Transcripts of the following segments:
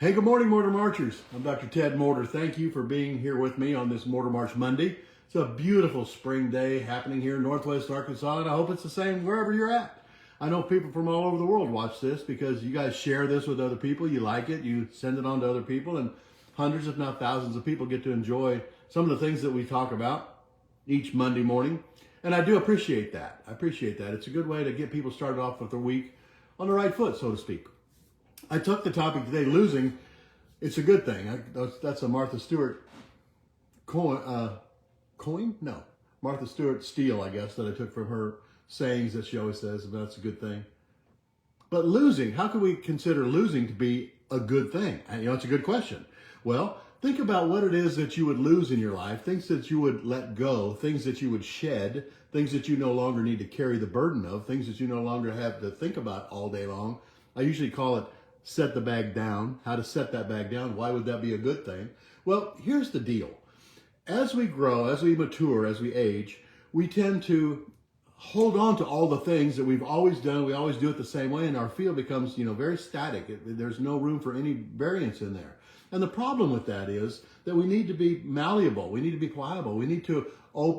Hey, good morning, Morter Marchers. I'm Dr. Ted Morter. Thank you for being here with me on this Morter March Monday. It's a beautiful spring day happening here in Northwest Arkansas, and I hope it's the same wherever you're at. I know people from all over the world watch this because you guys share this with other people. You like it, you send it on to other people, and hundreds, if not thousands, of people get to enjoy some of the things that we talk about each Monday morning. And I do appreciate that. I appreciate that. It's a good way to get people started off with their week on the right foot, so to speak. I took the topic today, losing. It's a good thing. That's a Martha Stewart coin? No. Martha Stewart steal, I guess, that I took from her sayings that she always says, and that's a good thing. But losing, how can we consider losing to be a good thing? And, it's a good question. Well, think about what it is that you would lose in your life, things that you would let go, things that you would shed, things that you no longer need to carry the burden of, things that you no longer have to think about all day long. I usually call it set the bag down. How to set that bag down. Why would that be a good thing? Well, here's the deal. As we grow, as we mature, as we age, we tend to hold on to all the things that we've always done. We always do it the same way, and our field becomes, very static. There's no room for any variance in there. And the problem with that is that we need to be malleable. We need to be pliable. We need to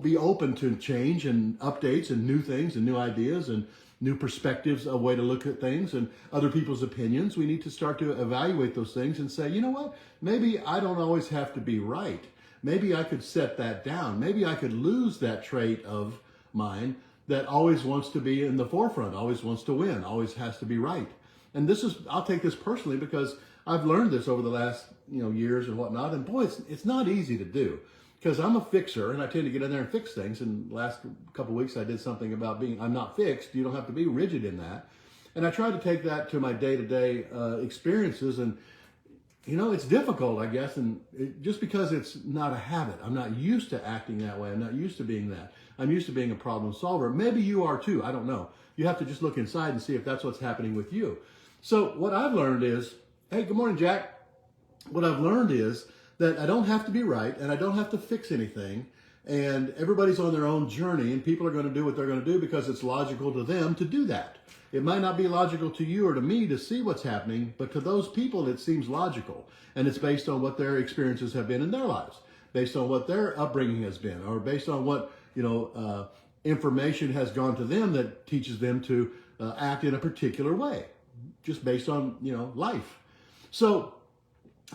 be open to change and updates and new things and new ideas and new perspectives, a way to look at things and other people's opinions. We need to start to evaluate those things and say, you know what? Maybe I don't always have to be right. Maybe I could set that down. Maybe I could lose that trait of mine that always wants to be in the forefront, always wants to win, always has to be right. And I'll take this personally because I've learned this over the last, years and whatnot. And boy, it's not easy to do. Because I'm a fixer and I tend to get in there and fix things. And last couple of weeks I did something about I'm not fixed. You don't have to be rigid in that. And I try to take that to my day-to-day experiences. And, it's difficult, I guess. And just because it's not a habit. I'm not used to acting that way. I'm not used to being that. I'm used to being a problem solver. Maybe you are too. I don't know. You have to just look inside and see if that's what's happening with you. So what I've learned is, hey, good morning, Jack. What I've learned is that I don't have to be right and I don't have to fix anything, and everybody's on their own journey and people are going to do what they're going to do because it's logical to them to do that. It might not be logical to you or to me to see what's happening, but to those people it seems logical, and it's based on what their experiences have been in their lives, based on what their upbringing has been, or based on what information has gone to them that teaches them to act in a particular way, just based on life. So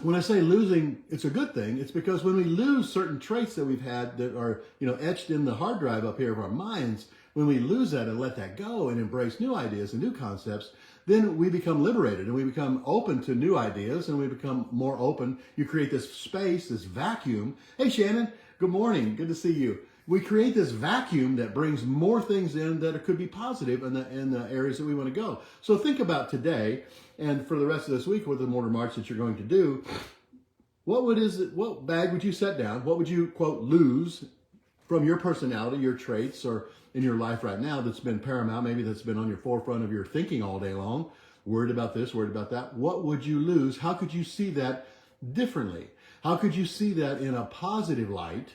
when I say losing, it's a good thing. It's because when we lose certain traits that we've had that are, etched in the hard drive up here of our minds, when we lose that and let that go and embrace new ideas and new concepts, then we become liberated and we become open to new ideas and we become more open. You create this space, this vacuum. Hey, Shannon, good morning. Good to see you. We create this vacuum that brings more things in that could be positive in the areas that we want to go. So think about today and for the rest of this week with the Morter March that you're going to do. What bag would you set down? What would you, quote, lose from your personality, your traits, or in your life right now that's been paramount, maybe that's been on your forefront of your thinking all day long, worried about this, worried about that. What would you lose? How could you see that differently? How could you see that in a positive light?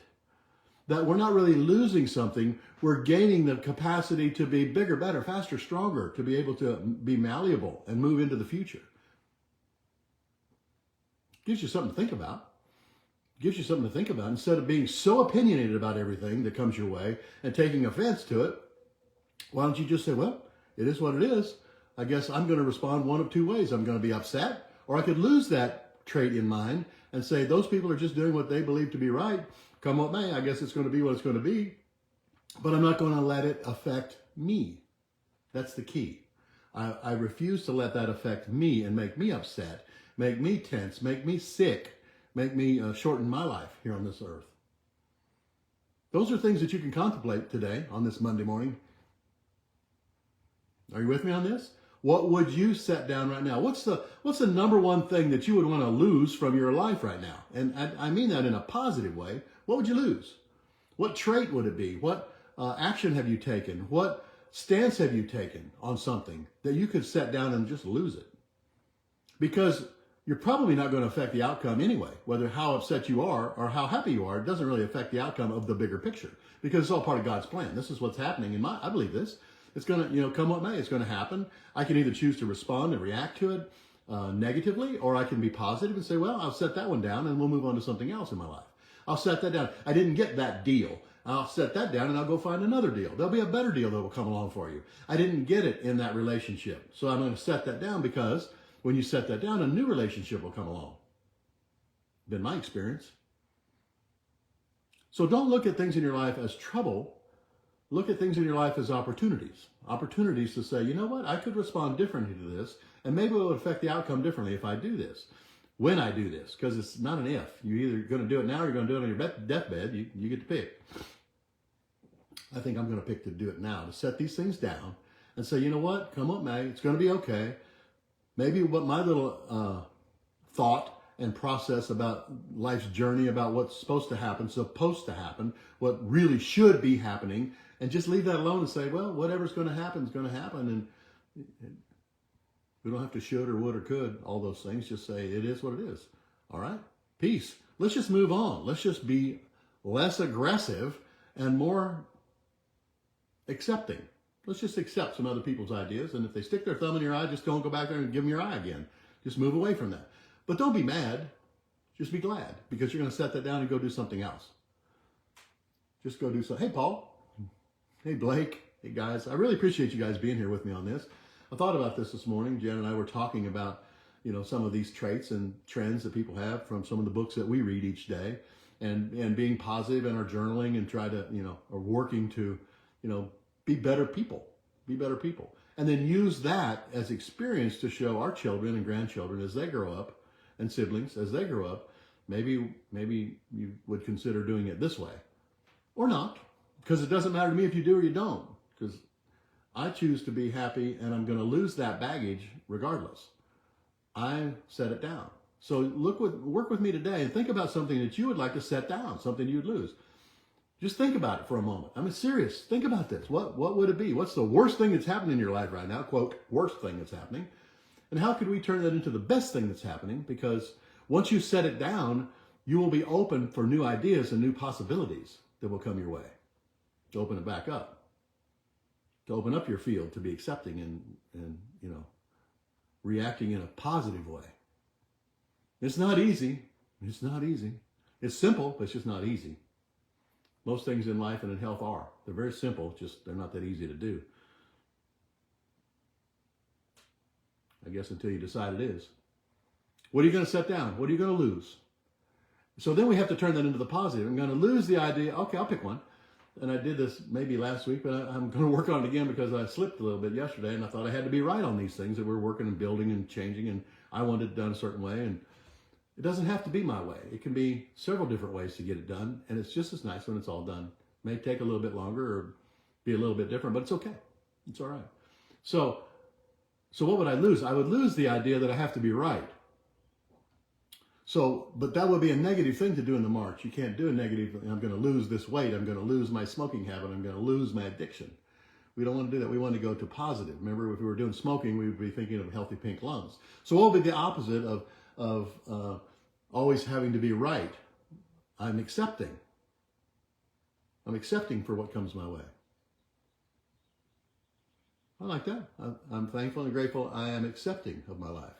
That we're not really losing something, we're gaining the capacity to be bigger, better, faster, stronger, to be able to be malleable and move into the future. Gives you something to think about. Gives you something to think about. Instead of being so opinionated about everything that comes your way and taking offense to it, why don't you just say, well, it is what it is. I guess I'm going to respond one of two ways. I'm going to be upset, or I could lose that trait in mind and say, those people are just doing what they believe to be right. Come what may, I guess it's going to be what it's going to be, but I'm not going to let it affect me. That's the key. I refuse to let that affect me and make me upset, make me tense, make me sick, make me shorten my life here on this earth. Those are things that you can contemplate today on this Monday morning. Are you with me on this? What would you set down right now? What's the number one thing that you would want to lose from your life right now? And I mean that in a positive way. What would you lose? What trait would it be? What action have you taken? What stance have you taken on something that you could set down and just lose it? Because you're probably not going to affect the outcome anyway, whether how upset you are or how happy you are. It doesn't really affect the outcome of the bigger picture because it's all part of God's plan. This is what's happening I believe this. It's going to, come what may, it's going to happen. I can either choose to respond and react to it. negatively, or I can be positive and say, well, I'll set that one down and we'll move on to something else in my life. I'll set that down. I didn't get that deal. I'll set that down and I'll go find another deal. There'll be a better deal that will come along for you. I didn't get it in that relationship. So I'm going to set that down, because when you set that down, a new relationship will come along. Been my experience. So don't look at things in your life as trouble. Look at things in your life as opportunities. Opportunities to say, you know what, I could respond differently to this, and maybe it will affect the outcome differently if I do this. When I do this, because it's not an if. You're either going to do it now or you're going to do it on your deathbed. You get to pick. I think I'm going to pick to do it now, to set these things down and say, you know what, come up, Maggie, it's going to be okay. Maybe what my little thought and process about life's journey, about what's supposed to happen, what really should be happening, and just leave that alone and say, well, whatever's going to happen is going to happen. And we don't have to should or would or could, all those things. Just say, it is what it is. All right? Peace. Let's just move on. Let's just be less aggressive and more accepting. Let's just accept some other people's ideas. And if they stick their thumb in your eye, just don't go back there and give them your eye again. Just move away from that. But don't be mad. Just be glad, because you're going to set that down and go do something else. Just go do something. Hey, Paul. Hey, Blake. Hey, guys. I really appreciate you guys being here with me on this. I thought about this morning. Jen and I were talking about, some of these traits and trends that people have from some of the books that we read each day, and being positive in our journaling, and try to, or working to, be better people, and then use that as experience to show our children and grandchildren as they grow up, and siblings as they grow up. Maybe you would consider doing it this way, or not, because it doesn't matter to me if you do or you don't, because I choose to be happy, and I'm going to lose that baggage regardless. I set it down. So work with me today and think about something that you would like to set down, something you'd lose. Just think about it for a moment. I'm serious. Think about this. What would it be? What's the worst thing that's happening in your life right now? Quote, worst thing that's happening. And how could we turn that into the best thing that's happening? Because once you set it down, you will be open for new ideas and new possibilities that will come your way. To open it back up. To open up your field, to be accepting and reacting in a positive way. It's not easy. It's not easy. It's simple, but it's just not easy. Most things in life and in health are. They're very simple, just they're not that easy to do. I guess until you decide it is. What are you going to set down? What are you going to lose? So then we have to turn that into the positive. I'm going to lose the idea. Okay, I'll pick one. And I did this maybe last week, but I'm going to work on it again because I slipped a little bit yesterday, and I thought I had to be right on these things that we're working and building and changing, and I wanted it done a certain way, and it doesn't have to be my way. It can be several different ways to get it done, and it's just as nice when it's all done. It may take a little bit longer or be a little bit different, but it's okay. It's all right. So what would I lose? I would lose the idea that I have to be right. But that would be a negative thing to do in the March. You can't do a negative, I'm going to lose this weight, I'm going to lose my smoking habit, I'm going to lose my addiction. We don't want to do that. We want to go to positive. Remember, if we were doing smoking, we would be thinking of healthy pink lungs. So what would be the opposite of always having to be right? I'm accepting. I'm accepting for what comes my way. I like that. I'm thankful and grateful. I am accepting of my life.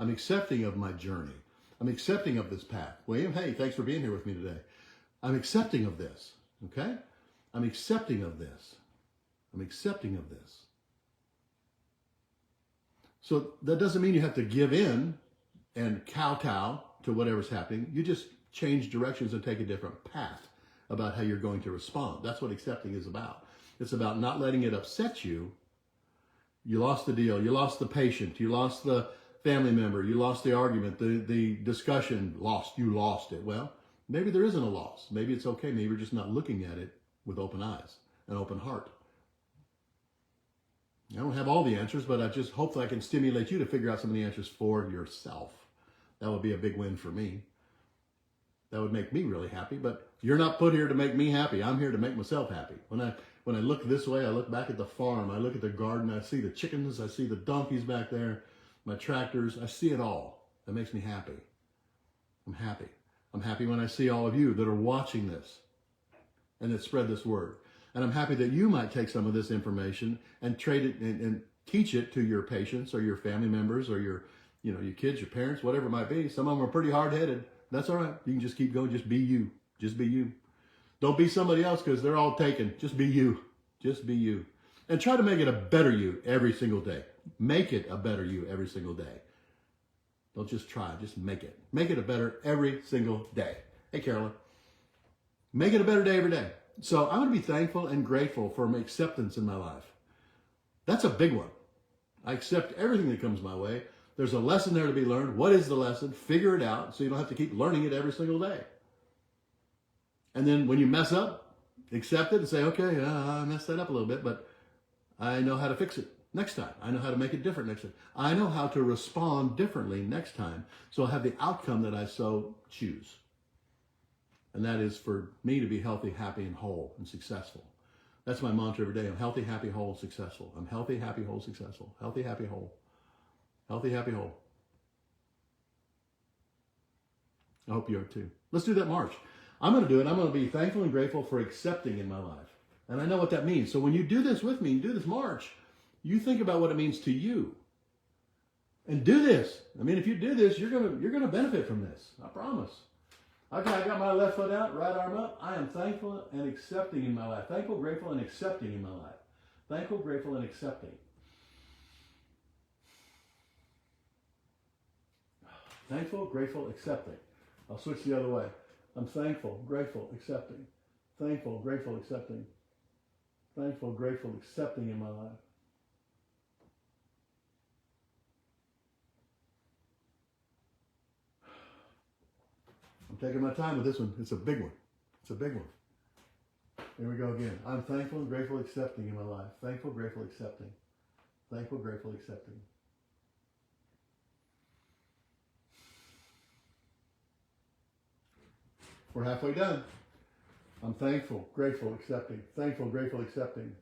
I'm accepting of my journey. I'm accepting of this path. William, hey, thanks for being here with me today. I'm accepting of this, okay? I'm accepting of this. I'm accepting of this. So that doesn't mean you have to give in and kowtow to whatever's happening. You just change directions and take a different path about how you're going to respond. That's what accepting is about. It's about not letting it upset you. You lost the deal. You lost the patient. You lost the family member. You lost the argument, the discussion. You lost it. Well, maybe there isn't a loss. Maybe it's okay. Maybe you're just not looking at it with open eyes, an open heart. I don't have all the answers, but I just hope that I can stimulate you to figure out some of the answers for yourself. That would be a big win for me. That would make me really happy, but you're not put here to make me happy. I'm here to make myself happy. When I look this way, I look back at the farm, I look at the garden, I see the chickens, I see the donkeys back there, my tractors, I see it all. That makes me happy. I'm happy. I'm happy when I see all of you that are watching this and that spread this word. And I'm happy that you might take some of this information and trade it and teach it to your patients or your family members or your You know, your kids, your parents, whatever it might be. Some of them are pretty hard-headed. That's all right. You can just keep going. Just be you. Just be you. Don't be somebody else because they're all taken. Just be you. Just be you. And try to make it a better you every single day. Make it a better you every single day. Don't just try. Just make it. Make it a better every single day. Hey, Carolyn. Make it a better day every day. So I'm going to be thankful and grateful for my acceptance in my life. That's a big one. I accept everything that comes my way. There's a lesson there to be learned. What is the lesson? Figure it out so you don't have to keep learning it every single day. And then when you mess up, accept it and say, okay, I messed that up a little bit, but I know how to fix it next time. I know how to make it different next time. I know how to respond differently next time so I'll have the outcome that I so choose. And that is for me to be healthy, happy, and whole and successful. That's my mantra every day. I'm healthy, happy, whole, and successful. I'm healthy, happy, whole, successful. Healthy, happy, whole. Healthy, happy, whole. I hope you are too. Let's do that march. I'm going to do it. I'm going to be thankful and grateful for accepting in my life. And I know what that means. So when you do this with me, you do this march, you think about what it means to you. And do this. I mean, if you do this, you're going to benefit from this. I promise. Okay, I got my left foot out, right arm up. I am thankful and accepting in my life. Thankful, grateful, and accepting in my life. Thankful, grateful, and accepting. Thankful, grateful, accepting. I'll switch the other way. I'm thankful, grateful, accepting. Thankful, grateful, accepting. Thankful, grateful, accepting in my life. I'm taking my time with this one. It's a big one. It's a big one. Here we go again. I'm thankful and grateful, accepting in my life. Thankful, grateful, accepting. Thankful, grateful, accepting. We're halfway done. I'm thankful, grateful, accepting. Thankful, grateful, accepting.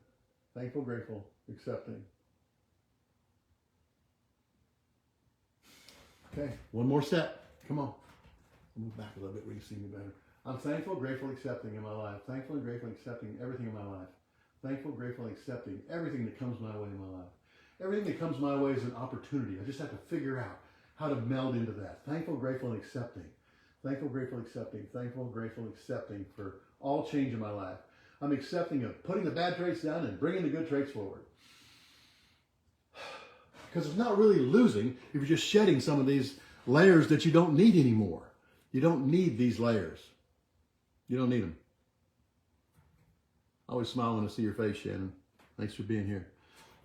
Thankful, grateful, accepting. Okay, one more step. Come on. Move back a little bit where you see me better. I'm thankful, grateful, accepting in my life. Thankful and grateful, accepting everything in my life. Thankful, grateful, accepting everything that comes my way in my life. Everything that comes my way is an opportunity. I just have to figure out how to meld into that. Thankful, grateful, and accepting. Thankful, grateful, accepting. Thankful, grateful, accepting for all change in my life. I'm accepting of putting the bad traits down and bringing the good traits forward. Because it's not really losing if you're just shedding some of these layers that you don't need anymore. You don't need these layers. You don't need them. I always smile when I see your face, Shannon. Thanks for being here.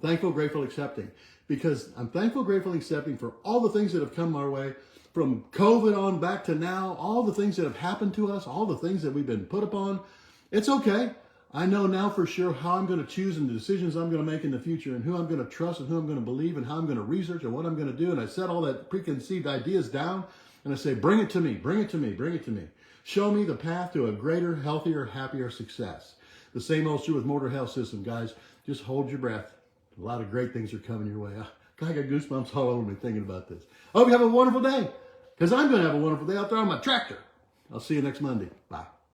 Thankful, grateful, accepting. Because I'm thankful, grateful, accepting for all the things that have come our way, from COVID on back to now, all the things that have happened to us, all the things that we've been put upon. It's okay. I know now for sure how I'm going to choose and the decisions I'm going to make in the future and who I'm going to trust and who I'm going to believe and how I'm going to research and what I'm going to do. And I set all that preconceived ideas down and I say, bring it to me, bring it to me, bring it to me. Show me the path to a greater, healthier, happier success. The same old true with Morter Health System, guys. Just hold your breath. A lot of great things are coming your way. I got goosebumps all over me thinking about this. I hope you have a wonderful day, because I'm going to have a wonderful day out there on my tractor. I'll see you next Monday. Bye.